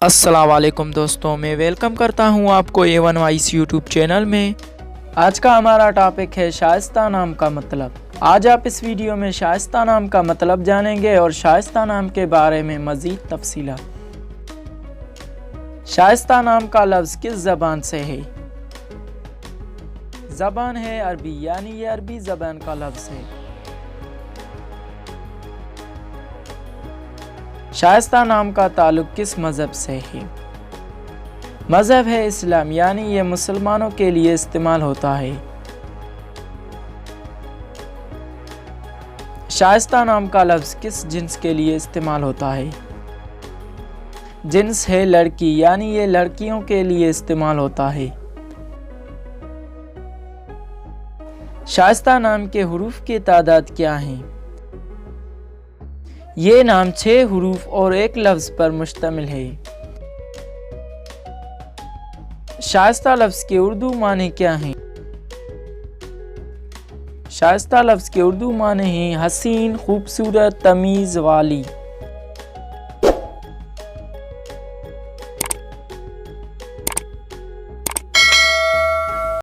السلام علیکم دوستوں، میں ویلکم کرتا ہوں آپ کو A1 وائس یوٹیوب چینل میں۔ آج کا ہمارا ٹاپک ہے شائستہ نام کا مطلب۔ آج آپ اس ویڈیو میں شائستہ نام کا مطلب جانیں گے اور شائستہ نام کے بارے میں مزید تفصیلات۔ شائستہ نام کا لفظ کس زبان سے ہے؟ زبان ہے عربی، یعنی یہ عربی زبان کا لفظ ہے۔ شائستہ نام کا تعلق کس مذہب سے ہے؟ مذہب ہے اسلام، یعنی یہ مسلمانوں کے لیے استعمال ہوتا ہے۔ شائستہ نام کا لفظ کس جنس کے لیے استعمال ہوتا ہے؟ جنس ہے لڑکی، یعنی یہ لڑکیوں کے لیے استعمال ہوتا ہے۔ شائستہ نام کے حروف کی تعداد کیا ہیں؟ یہ نام 6 حروف اور ایک لفظ پر مشتمل ہے۔ شائستہ لفظ کے اردو معنی کیا ہیں؟ شائستہ لفظ کے اردو معنی ہیں حسین، خوبصورت، تمیز والی۔